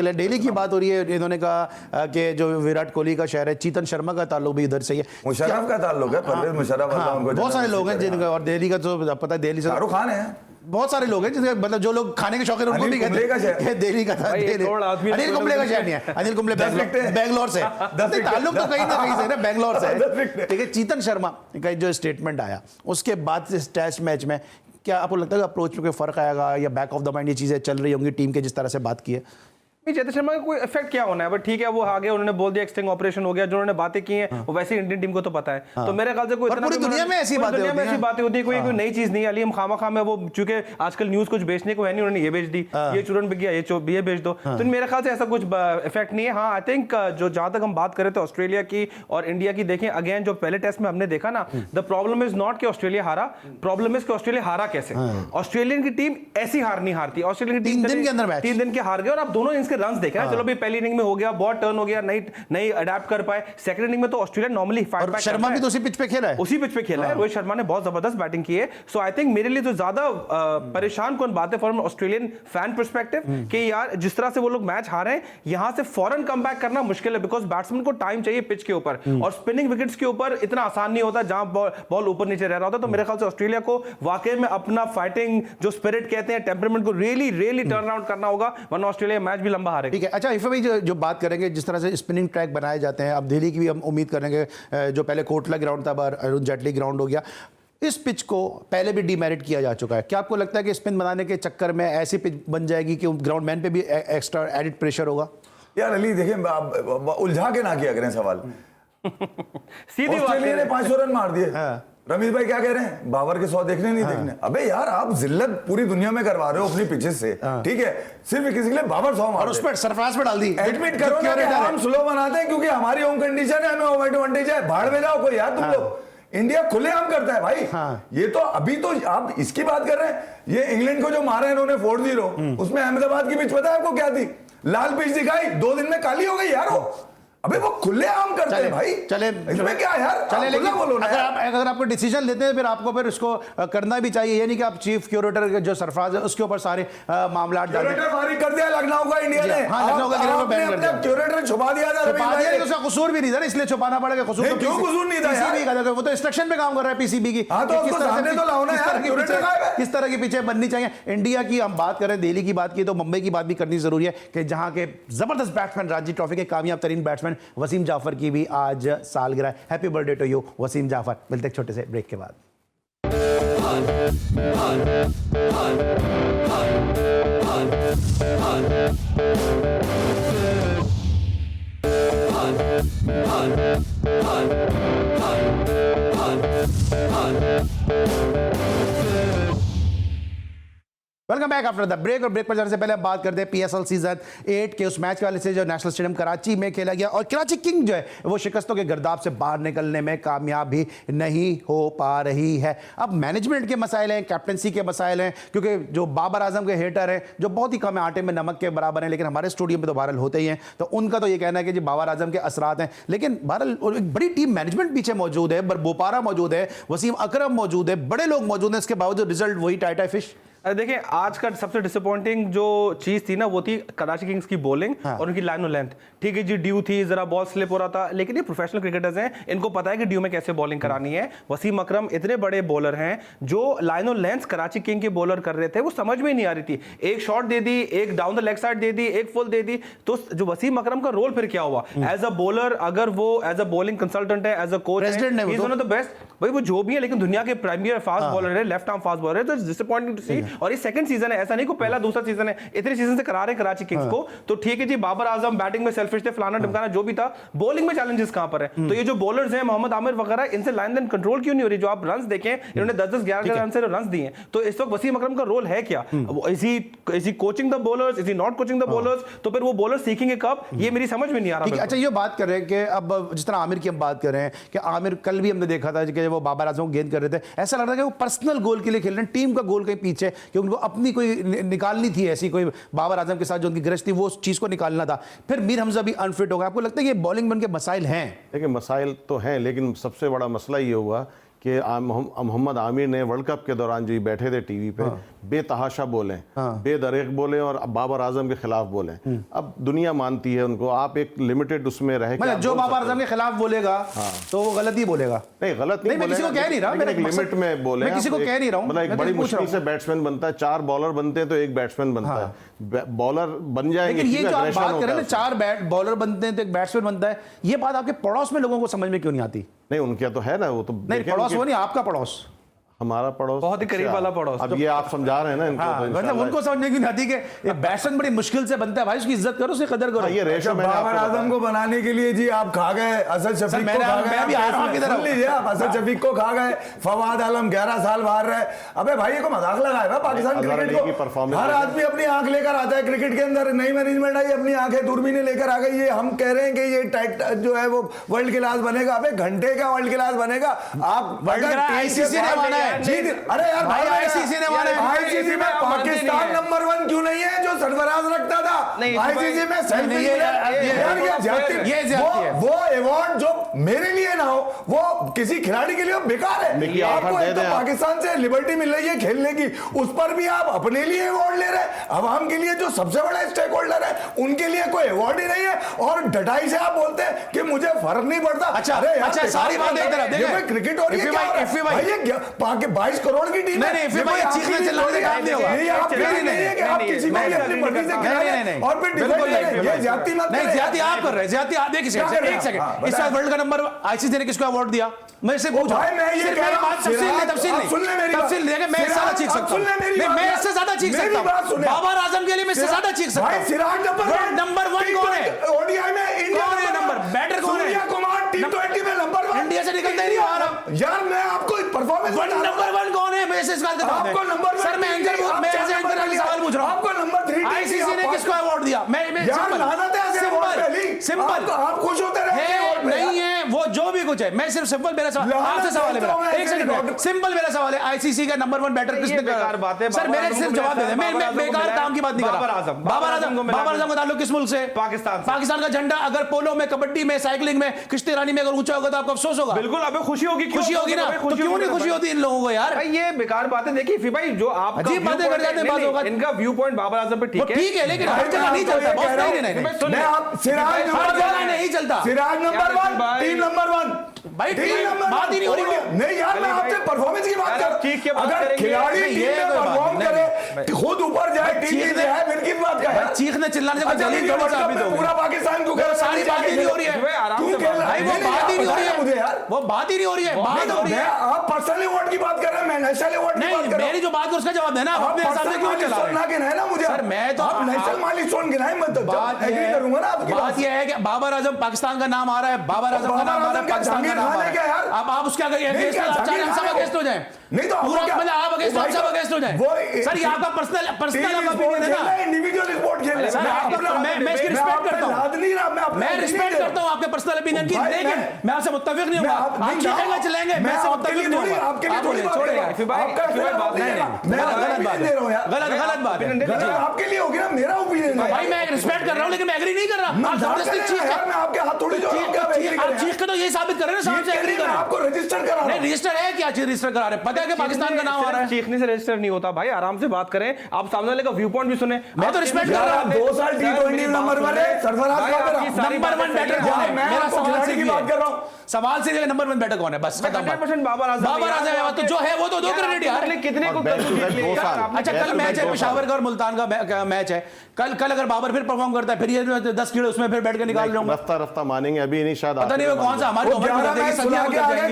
है। दिल्ली की बात हो रही है, इन्होंने कहा कि जो विराट कोहली का शहर है, चेतन शर्मा का ताल्लुक भी इधर से है, मुशर्रफ का ताल्लुक है, परवेज मुशर्रफ, बहुत सारे लोग हैं जिनका, और दिल्ली का तो पता है, दिल्ली से शाहरुख खान है, बहुत सारे लोग हैं जिनके मतलब जो लोग खाने के शौकीन उनको भी कहते हैं दिल्ली का था। अनिल कुंबले का शहर नहीं है, अनिल कुंबले बैंगलोर से, ताल्लुक तो कहीं ना कहीं से ना बैंगलोर से है, ठीक है। चेतन शर्मा का जो स्टेटमेंट आया उसके बाद इस टेस्ट मैच में क्या आपको लगता है अप्रोच में कोई फर्क आएगा या बैक ऑफ द माइंड ये चीजें चल रही होंगी टीम के जिस तरह से बात की है? चेतन शर्मा का कोई इफेक्ट क्या होना है, बट ठीक है वो आगे उन्होंने बोल दिया एक्सटिंग ऑपरेशन हो गया, जो उन्होंने बातें की हैं वो वैसे इंडियन टीम को तो पता है। तो मेरे ख्याल से कोई पूरी दुनिया में ऐसी बातें होती है, कोई नई चीज नहीं। अली हम खामा में वो चूंकि आजकल न्यूज कुछ बेचने को है नहीं, उन्होंने ये बेच दी, ये चूरन बिक गया, ये बेच दो, तो मेरे ख्याल से ऐसा कुछ इफेक्ट नहीं है। हाँ, आई थिंक जो जहां तक हम बात करें तो ऑस्ट्रेलिया की और इंडिया की, देखें अगेन जो पहले टेस्ट में हमने देखा ना, द प्रॉब्लम इज नॉट कि ऑस्ट्रेलिया हारा, प्रॉब्लम इज कि ऑस्ट्रेलिया हारा कैसे। ऑस्ट्रेलियन की टीम ऐसी हार नहीं हारती, ऑस्ट्रेलिया की टीम 3 दिन के अंदर मैच 3 दिन के हार गए और आप दोनों इनिंग्स के रन देखे ना, चलो भाई पहली इनिंग में हो गया, बहुत टर्न हो गया, नहीं अडेप्ट कर पाए, सेकंड इनिंग में तो Australia normally fight back, Sharma भी तो उसी पिच पे खेला है, उसी पिच पे खेला है, रोहित शर्मा ने बहुत जबरदस्त बैटिंग की है। सो आई थिंक मेरे लिए तो ज्यादा परेशान कौन बात है फ्रॉम ऑस्ट्रेलियन फैन पर्सपेक्टिव कि यार जिस तरह से वो लोग मैच हारे हैं, यहां से फौरन कम बैक करना मुश्किल है, बिकॉज बैट्समैन को टाइम चाहिए पिच के ऊपर, और स्पिनिंग विकेट्स के ऊपर इतना आसान नहीं होता जहां बॉल ऊपर नीचे रह रहा होता। तो मेरे ख्याल से ऑस्ट्रेलिया को वाकई में अपना फाइटिंग जो स्पिरिट कहते हैं, टेम्परामेंट को रियली टर्न अराउंड करना होगा, वरना ऑस्ट्रेलिया मैच भी लंबा हारेगा। ठीक है। अच्छा इफ भाई जो बात करेंगे जिस तरह से स्पिनिंग ट्रैक बनाए जाते हैं, अब दिल्ली की भी हम उम्मीद करेंगे, जो पहले कोटला ग्राउंड था अब अरुण जेटली ग्राउंड हो गया, इस पिच को पहले भी डीमेरिट किया जा चुका है। क्या आपको लगता है कि स्पिन बनाने के चक्कर में ऐसी पिच बन जाएगी कि ग्राउंड मैन पे भी एक्स्ट्रा एडिड प्रेशर होगा? यार अली देखिए, आप उलझा के ना किया करें सवाल। सीधी बात ऑस्ट्रेलिया ने 500 रन मार दिए, हाँ। रमीज भाई क्या कह रहे हैं, बाबर के 100 देखने नहीं देखने? अबे यार आप जिल्लत पूरी दुनिया में करवा रहे हो अपनी पिचेस से, ठीक है, सिर्फ किसी के लिए बाबर 100 मार और उस पर सरफराज पे डाल दी। एडमिट करो ना कि हम स्लो बनाते हैं क्योंकि हमारी होम कंडीशन है, हमें होम एडवांटेज है, भाड़ में जाओ कोई यार, तुम लोग इंडिया खुलेआम करता है भाई। हाँ। ये तो अभी तो आप इसकी बात कर रहे हैं, ये इंग्लैंड को जो मारा है इन्होंने 4-0, उसमें अहमदाबाद की पिच पता है आपको क्या थी? लाल पिच दिखाई, 2 दिन में काली हो गई यार वो। अबे वो खुले आम करते हैं भाई, चले इसमें क्या यार, चले, लेकिन बोलो ना अगर आपको डिसीजन लेते हैं फिर आपको फिर इसको करना भी चाहिए, ये नहीं कि आप चीफ क्यूरेटर जो सरफराज है उसके ऊपर सारे मामला डाल दें। फारिग कर दिया लखनऊ का इंडिया ने, क्यूरेटर छुपा दिया था, उसका कसूर भी नहीं था, इसलिए छुपाना पड़ेगा। कसूर तो क्यों कसूर नहीं था यार? वो तो इंस्ट्रक्शन पे काम कर रहा है पीसीबी की। हाँ तो उसको सामने तो लाओ ना यार, क्यूरेटर किस तरह की पिचें बननी चाहिए। इंडिया की हम बात करें, दिल्ली की बात की तो मुंबई की बात भी करनी जरूरी है कि जहां के जबरदस्त बैट्समैन, रणजी ट्रॉफी के कामयाब तरीन बैट्समैन वसीम जाफर की भी आज सालगिरह है। Happy birthday to you Wasim Jaffer. मिलते हैं छोटे से ब्रेक के बाद। Welcome back after the break. और ब्रेक पर जाने से पहले बात करते हैं पीएसएल सीजन 8 के उस मैच के वाले से जो नेशनल स्टेडियम कराची में खेला गया, और कराची किंग जो है वो शिकस्तों के गर्दाब से बाहर निकलने में कामयाब भी नहीं हो पा रही है। अब मैनेजमेंट के मसाइल हैं, कैप्टनसी के मसाइल हैं, क्योंकि जो बाबर आजम के हेटर हैं जो बहुत ही कम है, आटे में नमक के बराबर हैं, लेकिन हमारे स्टूडियो में तो वायरल होते ही हैं, तो उनका तो ये कहना है कि जी बाबर आजम के असरात हैं। लेकिन बहरहाल एक बड़ी टीम मैनेजमेंट पीछे मौजूद है, बोपारा मौजूद है, वसीम अकरम मौजूद है, बड़े लोग मौजूद हैं, इसके बावजूद रिजल्ट वही टाइटा फिश। देखिए आज का सबसे डिसअपॉइंटिंग जो चीज थी ना वो थी कराची किंग्स की बॉलिंग और उनकी लाइन और लेंथ। ठीक है जी, ड्यू थी, जरा बॉल स्लिप हो रहा था, लेकिन ये प्रोफेशनल क्रिकेटर्स हैं, इनको पता है कि ड्यू में कैसे बॉलिंग करानी है। वसीम अकरम इतने बड़े बॉलर हैं, जो लाइन और लेंथ कराची किंग के बॉलर कर रहे थे वो समझ में ही नहीं आ रही थी। एक शॉट दे दी, एक डाउन द लेग साइड दे दी, एक फुल दे दी, तो जो वसीम अकरम का रोल फिर क्या हुआ एज अ बॉलर? अगर वो एज अ बॉलिंग कंसल्टेंट है, एज अ कोच है, he is one of the best. भाई वो जो भी है, लेकिन दुनिया के प्रीमियर फास्ट बॉलर है, लेफ्ट आर्म फास्ट बॉलर है, तो डिसअपॉइंटिंग टू सी। और ये सेकंड सीजन है, ऐसा नहीं को पहला दूसरा सीजन है, इतने सीजन से करा रहे कराची किंग्स को। तो ठीक है जी, बाबर आजम बैटिंग में सेल्फिश थे, फलाना ढमकाना जो भी था, बॉलिंग में चैलेंजेस कहां पर है? तो ये जो बॉलर्स हैं मोहम्मद आमिर वगैरह, इनसे लाइन देन कंट्रोल क्यों नहीं हो रही? जो आप रन्स देखें, इन्होंने 10-10 11 रन से रन्स दिए, तो इस वक्त वसीम अकरम का रोल है क्या? Is he coaching the bowlers, is he not coaching the bowlers? तो फिर वो बॉलर सीखेंगे कब, ये मेरी समझ में नहीं आ रहा। अच्छा ये बात कर रहे हैं कि अब जिस तरह आमिर की हम बात कर रहे हैं कि आमिर कल भी हमने देखा था कि वो बाबर आजम को गेंद कर रहे थे, ऐसा लग रहा है कि वो पर्सनल गोल के लिए खेल रहे हैं, टीम का गोल कहीं पीछे, कि उनको अपनी कोई निकालनी थी, ऐसी कोई बाबर आजम के साथ जो उनकी ग्रज थी वो चीज को निकालना था। फिर मीर हमजा भी अनफिट हो गया। आपको लगता है कि बॉलिंग में उनके मसाइल हैं? देखिए मसाइल तो हैं, लेकिन सबसे बड़ा मसला ये हुआ कि मोहम्मद आमिर ने वर्ल्ड कप के दौरान जो बैठे थे टीवी पे, बेतहाशा बोले, बेदरेक बोले और बाबर आजम के खिलाफ बोले। अब दुनिया मानती है उनको, आप एक लिमिटेड उसमें रहे, मतलब जो बाबर आजम के खिलाफ बोलेगा तो वो गलत ही बोलेगा। नहीं गलत नहीं, मैं किसी को कह नहीं रहा, एक लिमिट में बोले, मैं किसी को कह नहीं रहा हूं, मतलब एक बड़ी मुश्किल से बैट्समैन बनता है, 4 बॉलर बनते हैं तो एक बैट्समैन बनता है, बॉलर बन जाएंगे। लेकिन ये जो आप बात कर रहे हैं 4 बॉलर बनते हैं तो एक बैट्समैन बनता है, ये बात आपके पड़ोस में लोगों को समझ में क्यों नहीं आती? नहीं उनके तो है ना, वो तो नहीं पड़ोस वो नहीं, आपका पड़ोस, हमारा पड़ोस, बहुत ही करीब वाला पड़ोस। अब ये आप समझा रहे हैं ना इनको, तो मतलब उनको समझने की नहीं आती कि ये बैट्समैन बड़ी मुश्किल से बनता है भाई, उसकी इज्जत करो, उसकी कदर करो। ये रेशो बाबर आजम को बनाने के लिए जी आप खा गए असद शफीक को, खा गए, सुन लीजिए आप, असद शफीक को खा गए, फवाद आलम 11 साल बाहर रहे। अबे भाई ये को मजाक लगाएगा पाकिस्तान क्रिकेट को? हर आदमी अपनी आंख लेकर आता है क्रिकेट के अंदर, नई मैनेजमेंट आई, अपनी आंखें दूरबीनें लेकर आ गई, ये हम कह रहे हैं कि ये टाइट जो है वो वर्ल्ड क्लास बनेगा। अबे घंटे का वर्ल्ड क्लास बनेगा? आप आईसीसी ने माना है जी, अरे यार भाई आईसीसी ने माना है। आईसीसी में पाकिस्तान नंबर 1 क्यों नहीं है जो सरफराज रखता था? नहीं, आईसीसी में सेल्फी नहीं, ये ज्यादती है। वो अवार्ड जो मेरे लिए ना हो वो किसी खिलाड़ी के लिए बेकार है। आपको एक तो पाकिस्तान से लिबर्टी मिल रही है खेलने की, उस पर भी आप अपने लिए अवार्ड ले रहे हैं। अवाम के लिए जो सबसे बड़ा स्टेक होल्डर है उनके लिए कोई अवार्ड ही नहीं है, और डटाई से आप बोलते हैं कि मुझे फर्क नहीं पड़ता। अच्छा, अरे यार, अच्छा, सारी बात एक तरफ देखिए, ये क्रिकेट हो रही है, इफ़ी भाई, क्या हो रहा है? ये 22 करोड़ की टीम है। नहीं, इफ़ी भाई, चीखने चिल्लाने से काम नहीं होगा। ये आप कह रहे नहीं है कि आप किसी को भी अपनी मर्जी से खिला रहे हैं और फिर डिफेंड कर रहे हैं। ये ज्यादती मत नहीं, करें। ज्यादती आप कर रहे हैं, ज्यादती आप देखिए क्या कर रहे हैं? एक सेकंड, हाँ, इस साल वर्ल्ड का नंबर आईसीसी ने किसको अवार्ड दिया? मैं इससे पूछ रहा भाई, मैं ये सिर्फ कह मेरी रहा हूं, बात तफसील नहीं, तफसील आप सुन ले मेरी नहीं, बात। तफसील नहीं, मैं इससे ज्यादा चीख आप सकता सुन ले मेरी हूं, बात। मैं इससे ज्यादा चीख मेरी सकता बात हूं। सुने। बाबर आजम के लिए मैं इससे ज्यादा चीख सकता भाई, हूं। सिराज नंबर 1 कौन है? ओडीआई में इंडिया कौन है नंबर? बैटर कौन है? सूर्या कुमार टी20 में नंबर 1। इंडिया से निकलता ही नहीं बाहर। यार मैं आपको परफॉर्मेंस नंबर 1 कौन है? मैं इसे इस बात का जवाब दें। आपको नंबर सर, मैं एंकर मैं एज एंकर वाली सवाल पूछ रहा हूं। आपको नंबर 3 आईसीसी ने किसको अवार्ड दिया? मैं यार लानत है ऐसे अवार्ड पे अली। सिंपल आप खुश होते रहे है नहीं है, वो जो भी कुछ है, मैं सिर्फ सिंपल मेरा सवाल आपसे सवाल है मेरा, एक सेकंड, सिंपल मेरा सवाल है, आईसीसी का नंबर 1 बैटर किसने बेकार बात है। सर मेरे सिर्फ जवाब दे दे, मैं बेकार काम की बात नहीं कर रहा। बाबर आजम का ताल्लुक किस मुल्क से? पाकिस्तान का झंडा अगर पोलो में, कबड्डी में, साइकिलिंग में, किश्ती रानी में अगर ऊंचा होगा तो आपको अफसोस होगा। बिल्कुल, अबे खुशी होगी ना, तो क्यों नहीं खुशी होती इन लोगों को यार? भाई ये बेकार बातें देखिए फिर भाई, जो आप अजीब बातें कर जाते हैं बात होगा। इनका व्यू पॉइंट बाबर आजम पे ठीक है, ठीक है, लेकिन हर जगह नहीं चलता बॉस। नहीं मैं आप सिराज हर जगह नहीं चलता। सिराज नंबर 1, टीम नंबर 1 भाई बात ही नहीं हो रही है। नहीं यार, मैं आपसे परफॉर्मेंस की बात कर। अगर खिलाड़ी टीम में परफॉर्म करे, खुद ऊपर जाए, टीम नीचे जाए, फिर की बात क्या है? चीखने चिल्लाने से कोई दलील थोड़ी साबित होगी। पूरा पाकिस्तान को कह सारी बात ही नहीं हो रही है। क्यों खेल रहा भाई वो बात ही नहीं हो रही है मुझे यार, वो बात ही नहीं हो रही है। बात हो रही है, आप पर्सनल अवार्ड की बात कर रहे हैं, मैं नेशनल अवार्ड की बात कर नहीं रहा हूं। मेरी जो बात है उसका जवाब देना। आप अपने हिसाब से क्यों चला रहे हैं? ना गिनाए ना मुझे सर, मैं तो आप नेशनल माइलस्टोन गिनाए, मैं तो एग्री करूंगा ना आपकी बात यह है कि बाबर आजम पाकिस्तान का नाम आ रहा है, बाबर आजम का नाम आ रहा है, पाकिस्तान का नाम आ रहा है। अब आप उसके अगर अगेंस्ट हम सब अगेंस्ट हो जाए, नहीं तो पूरा मतलब आप अगेंस्ट हम सब अगेंस्ट हो जाए। सर ये आपका पर्सनल ओपिनियन है ना, इंडिविजुअल स्पोर्ट खेलना है। मैं इसकी रिस्पेक्ट करता हूं, मैं रिस्पेक्ट करता हूं आपके पर्सनल ओपिनियन की, लेकिन मैं आपसे मुत्तफिक नहीं होगा। आप चलेंगे चलेंगे, मैं आपसे मुत्तफिक नहीं होगा। आपके लिए थोड़ी बात छोड़ेगा गलत बात है, आपके लिए होगी ना, मेरा ओपिनियन है भाई मैं रिस्पेक्ट कर रहा हूं, लेकिन मैं एग्री नहीं कर रहा। आप जबरदस्ती चीख यार, मैं आपके हाथ थोड़ी जोड़ रहा हूं। आप चीख के तो ये साबित कर रहे हैं ना, साहब से एग्री कर रहे हैं। आपको रजिस्टर करा नहीं रजिस्टर है, क्या चीज रजिस्टर करा रहे हैं? पता है कि पाकिस्तान का नाम आ रहा है। चीखने से रजिस्टर नहीं होता भाई, आराम से बात करें, आप सामने वाले का व्यू पॉइंट भी सुने। मैं तो रिस्पेक्ट कर रहा हूं। 2 साल टी20 नंबर 1 है, सरफराज नंबर 1 बैटर कौन है? मेरा सवाल से की बात कर रहा हूं। सवाल से नंबर 1 बैटर कौन है? बस खत्म बात। 100% बाबर आजम है, तो जो है वो तो दो क्रेडिट यार। कितने को अच्छा कल मैच है पेशावर का और मुल्तान का मैच है, कल अगर बाबर फिर परफॉर्म करता है, फिर ये 10 कीड़े उसमें फिर बैठ के निकाल लूंगा। रफ्ता रफ्ता मानेंगे, अभी नहीं शायद पता नहीं वो कौन सा हमारी उम्र में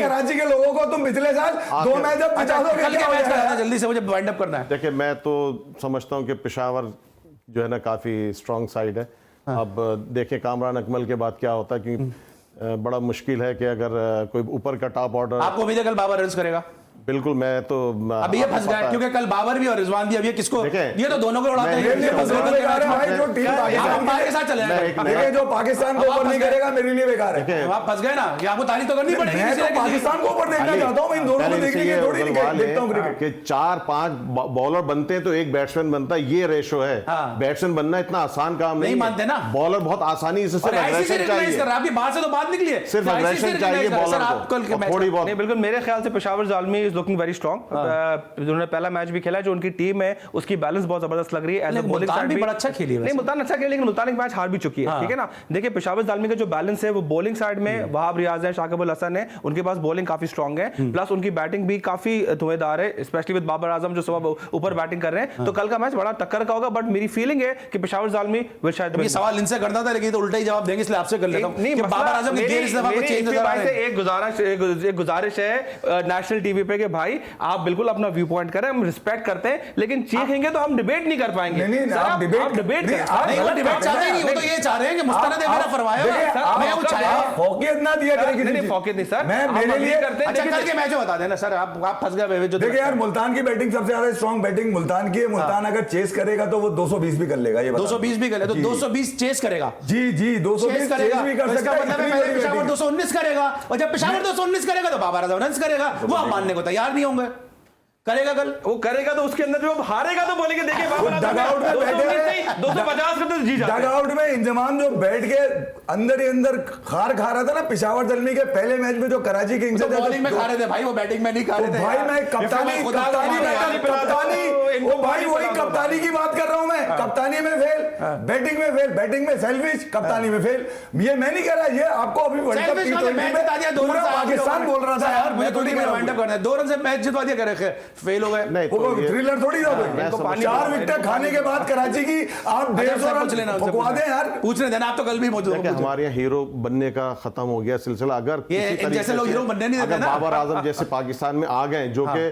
कराची के लोगों को तुम पिछले साल 2 मैच जब जिता दोगे, कल के मैच का जल्दी से मुझे वाइंड अप करना है। देखिए मैं तो समझता हूं कि पेशावर जो है ना काफ़ी स्ट्रांग साइड है। अब देखिए कामरान अकमल के बाद क्या होता है, क्योंकि बड़ा मुश्किल है कि अगर कोई ऊपर का टॉप ऑर्डर। आपको उम्मीद है कल बाबर रन्स करेगा? बिल्कुल, मैं तो अब ये फंस गया क्योंकि कल बाबर भी और रिजवान भी, अब ये किसको, ये तो दोनों को उड़ाते हैं। के साथ चले जाएंगे, जो पाकिस्तान को ऊपर नहीं करेगा मेरे लिए बेकार है। आप फंस गए ना, ये आपको तारीफ तो करनी पड़ेगी। मैं तो पाकिस्तान को ऊपर देखना चाहता हूं, इन दोनों को देखने के थोड़ी देखता हूं क्रिकेट कि 4-5 बॉलर बनते हैं तो एक बैट्समैन बनता है, ये रेशो है। बैट्समैन बनना इतना आसान काम नहीं मानते ना, बॉलर बहुत आसानी से सिर्फ एग्रेशन चाहिए। आपकी बात से तो बात निकली है, सिर्फ एग्रेशन चाहिए बॉलर को, थोड़ी बहुत। बिल्कुल मेरे ख्याल से Peshawar Zalmi is looking very strong. उन्होंने पहला मैच भी खेला, जो उनकी टीम है उसकी बैलेंस बहुत जबरदस्त लग रही है। एज बॉलिंग साइड भी बड़ा अच्छा खेली है। नहीं मुल्तान अच्छा खेला, लेकिन मुल्तान एक मैच हार भी चुकी है, ठीक है ना। देखिए पेशावर ज़ालमी का जो बैलेंस है वो बॉलिंग साइड में वहाब रियाज है, शाकिब अल हसन है, उनके पास बॉलिंग काफी स्ट्रांग है, प्लस उनकी बैटिंग भी काफी धुएंधार है, स्पेशली विद बाबर आजम जो सुबह ऊपर बैटिंग कर रहे हैं। तो कल का मैच बड़ा टक्कर का होगा, बट मेरी फीलिंग है कि पेशावर ज़ालमी विल शायद। ये सवाल इनसे करना था, लेकिन तो उल्टा ही जवाब देंगे, इसलिए आपसे कर लेता हूं। नहीं बाबर आजम के गेयर इस दफा को चेंज नजर आ रहे हैं। एक गुजारिश है नेशनल टीवी पे कि भाई आप बिल्कुल अपना व्यू पॉइंट करें, हम रिस्पेक्ट करते हैं, लेकिन चीखेंगे तो हम डिबेट नहीं कर पाएंगे। आप डिबेट चाहते ही नहीं, वो तो ये चाह रहे हैं कि मुस्तनद मेरा फरमाया मैं वो चाहे फौकियत ना दिया करें किसी नहीं, फौकियत नहीं सर, मैं मेरे लिए करते हैं। अच्छा कल के मैच में बता देना सर, आप फंस गए। जो देखिए यार, मुल्तान की बैटिंग सबसे ज्यादा स्ट्रांग बैटिंग मुल्तान की है। मुल्तान अगर चेस करेगा तो वो 220 भी कर लेगा। ये 220 भी कर ले तो 220 चेस करेगा। जी 220 करेगा भी कर सकता है। पेशावर 219 करेगा, और जब पेशावर 219 करेगा तो बाबर आजम रन्स करेगा। वो आप मानने को तैयार नहीं होंगे। करेगा कल? वो करेगा तो उसके अंदर जो अब हारेगा तो बोलेंगे देखिए डगआउट में बैठे 250 का तो जी जाते हैं। डगआउट में इंजमाम जो बैठ के अंदर ही अंदर खार खा रहा था ना पिशावर दलमी के पहले मैच में जो कराची किंग्स तो बॉलिंग में खा रहे थे भाई, वो बैटिंग में नहीं खा रहे थे भाई यार। मैं कप्तानी ये खुदा का मामला है। वो भाई वही कप्तानी की बात कर रहा हूं मैं। कप्तानी में फेल, बैटिंग में फेल, बैटिंग में सेल्फिश, कप्तानी में फेल। ये मैं नहीं कह रहा, ये आपको अभी वर्ल्ड कप Selfish वाले मैच जितवा दिया, 2 रन पूरा से पाकिस्तान बोल रहा था यार, मुझे थोड़ी वाइंड अप करना है। 2 रन से मैच जितवा दिया, करे फेल हो गए। नहीं वो तो ये- थ्रिलर थोड़ी था मैं कोई। समझ- 4 विकेट खाने के बाद कराची की आप 150 पूछ लेना रन उनसे, पकवा दें यार। पूछने देना, आप तो कल भी मौजूद देखिए, हो। हमारे यहाँ हीरो बनने का खत्म हो गया सिलसिला। अगर ये किसी इन तरीके जैसे लोग से- हीरो बनने नहीं देते अगर ना। बाबर आजम जैसे पाकिस्तान में आ गए, जो कि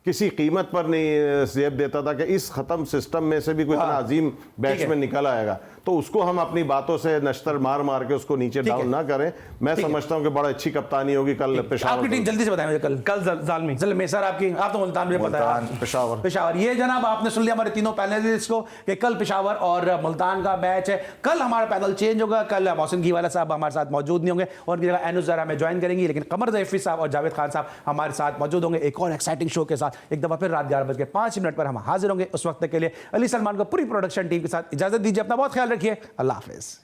किसी कीमत पर नहीं जेब देता था कि इस खत्म सिस्टम में से भी कोई इतना अजीम बैट्समैन निकल आएगा, तो उसको हम अपनी बातों से नश्तर मार मार के उसको नीचे डाउन ना करें। मैं समझता हूं कि बड़ा अच्छी कप्तानी होगी कल आपकी पेशावर। टीम जल्दी से बताएं मुझे कल। कल जालमी जल्द सर आपकी, आप तो मुल्तान में पता है। मुल्तान, पेशावर। ये जनाब आपने सुन लिया हमारे तीनों पैनलिस्ट को कि कल पेशावर और मुल्तान का मैच है। कल हमारा पैनल चेंज होगा। कल मोहसिन घीवाला साहब हमारे साथ मौजूद नहीं होंगे और उनकी जगह एनुस ज़रा में ज्वाइन करेंगी, लेकिन कमर ज़ैफ़ी साहब और जावेद खान साहब हमारे साथ मौजूद होंगे एक और एक्साइटिंग शो के साथ। एक दफ़ा फिर रात 11:05 पर हम हाजिर होंगे। उस वक्त के लिए अली सलमान को पूरी प्रोडक्शन टीम के साथ इजाजत दीजिए। अपना बहुत ख्याल रखिए। अल्लाह हाफिज।